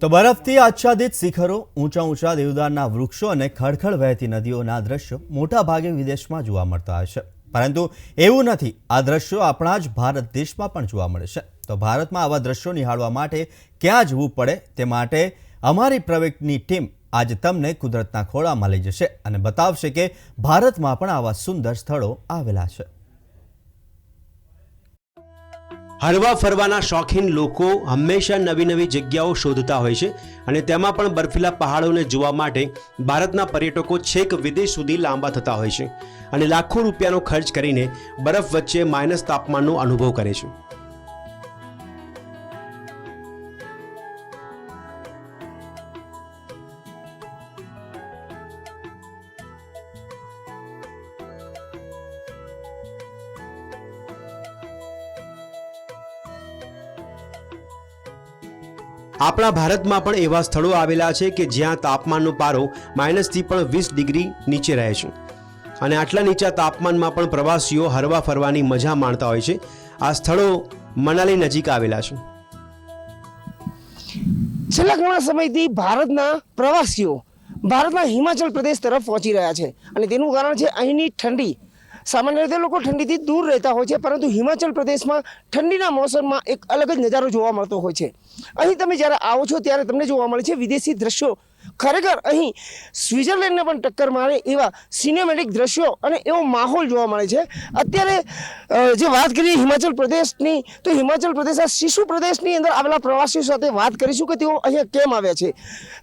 તો બરફથી આચ્છાદિત શિખરો, ઊંચા ઊંચા દેવદારના વૃક્ષો અને ખળખળ વહેતી નદીઓના દ્રશ્યો મોટા ભાગે વિદેશમાં જોવા મળતા હોય છે, પરંતુ એવું નથી। આ દ્રશ્યો આપણા જ ભારત દેશમાં પણ જોવા મળે છે। તો ભારતમાં આવા દ્રશ્યો નિહાળવા માટે ક્યાં જવું પડે તે માટે અમારી પ્રવેગની ટીમ આજે તમને કુદરતના ખોળામાં લઈ જશે અને બતાવશે કે ભારતમાં પણ આવા સુંદર સ્થળો આવેલા છે। હરવા ફરવાના શોખીન લોકો હંમેશા નવી નવી જગ્યાઓ શોધતા હોય છે અને તેમાં પણ બર્ફીલા પહાડોને જોવા માટે ભારતના પર્યટકો છેક વિદેશ સુધી લાંબા થતા હોય છે અને લાખો રૂપિયાનો ખર્ચ કરીને બરફ વચ્ચે માઇનસ તાપમાનનો અનુભવ કરે છે। આપણા ભારતમાં પણ એવા સ્થળો આવેલા છે કે જ્યાં તાપમાનનો પારો માઇનસથી પણ 20 ડિગ્રી નીચે રહે છે અને આટલા નીચા તાપમાનમાં પણ પ્રવાસીઓ હરવા ફરવાની મજા માણતા હોય છે। આ સ્થળો મનાલી નજીક આવેલા છે। છેલ્લા ઘણા સમયથી ભારતના પ્રવાસીઓ ભારતના હિમાચલ પ્રદેશ તરફ પહોંચી રહ્યા છે અને તેનું કારણ છે અહીંની ઠંડી। સામાન્ય રીતે લોકો ઠંડીથી દૂર રહેતા હોય છે, પરંતુ હિમાચલ પ્રદેશમાં ઠંડીના મોસમમાં એક અલગ જ નજારો જોવા મળતો હોય છે। અહીં તમે જ્યારે આવો છો ત્યારે તમને જોવા મળે છે વિદેશી દ્રશ્યો। ખરેખર અહીં સ્વિટ્ઝરલેન્ડને પણ ટક્કર મારે એવા સિનેમેટિક દ્રશ્યો અને એવો માહોલ જોવા મળે છે। અત્યારે જે વાત કરીએ હિમાચલ પ્રદેશની, તો હિમાચલ પ્રદેશ આ શિશુ પ્રદેશની અંદર આવેલા પ્રવાસીઓ સાથે વાત કરીશું કે તેઓ અહીંયા કેમ આવ્યા છે।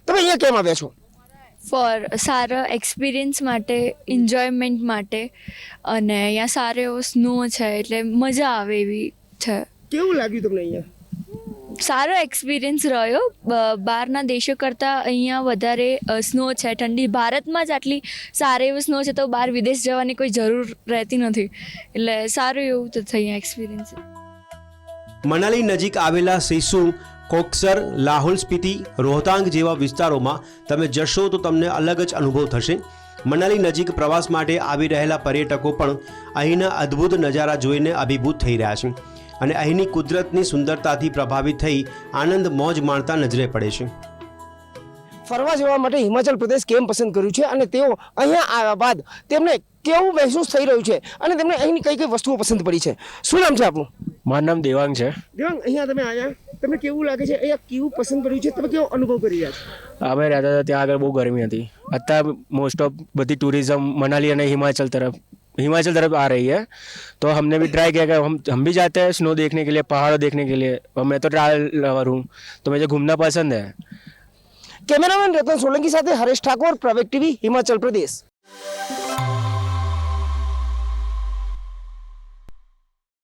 તમે અહીંયા કેમ આવ્યા છો? ફોર સારા એક્સપિરિયન્સ માટે, એન્જોયમેન્ટ માટે, અને અહીંયા સારો એવો સ્નો છે એટલે મજા આવે એવી છે। કેવું લાગ્યું તમને અહીંયા? સારો એક્સપિરિયન્સ રહ્યો। બહારના દેશો કરતાં અહીંયા વધારે સ્નો છે, ઠંડી ભારતમાં જ આટલી સારી એવો સ્નો છે તો બહાર વિદેશ જવાની કોઈ જરૂર રહેતી નથી, એટલે સારું એવું તો અહીંયા એક્સપિરિયન્સ। મનાલી નજીક આવેલા સિસુ, કોકસર, લાહૌલ સ્પીતિ, રોહતાંગ જેવા વિસ્તારોમાં તમે જશો તો તમને અલગ જ અનુભવ થશે। મનાલી નજીક પ્રવાસ માટે આવી રહેલા પર્યટકો પણ અહીંના અદ્ભુત નજારા જોઈને અભિભૂત થઈ રહ્યા છે અને અહીંની કુદરતની સુંદરતાથી પ્રભાવિત થઈ આનંદ મોજ માણતા નજરે પડે છે। ફરવા જવા માટે હિમાચલ પ્રદેશ કેમ પસંદ કર્યું છે અને તેઓ અહીંયા આવ્યા બાદ તેમને કેવું મહેસૂસ થઈ રહ્યું છે અને તેમને અહીંની કઈ કઈ વસ્તુઓ પસંદ પડી છે? શું નામ છે આપનું? મારું નામ દેવાંગ છે। દેવાંગ, અહીંયા તમે આવ્યા, તમને કેવું લાગે છે? અહીંયા કેવું પસંદ પડ્યું છે? તમે કેવો અનુભવ કરી રહ્યા છો? અમે રહેતા હતા ત્યાં આગળ બહુ ગરમી હતી। અત્યારે મોસ્ટ ऑफ बदी टूरिज्म मनाली और हिमाचल तरफ आ रही है, तो हमने भी ट्राई किया कि हम भी जाते हैं स्नो देखने के लिए, पहाड़ों देखने के लिए। और मैं तो ट्रैवल लवर हूँ, तो मुझे घूमना पसंद है। कैमरामैन रतन सोलंकी साथे हरेश ठाकुर, प्रवेग टीवी, हिमाचल प्रदेश।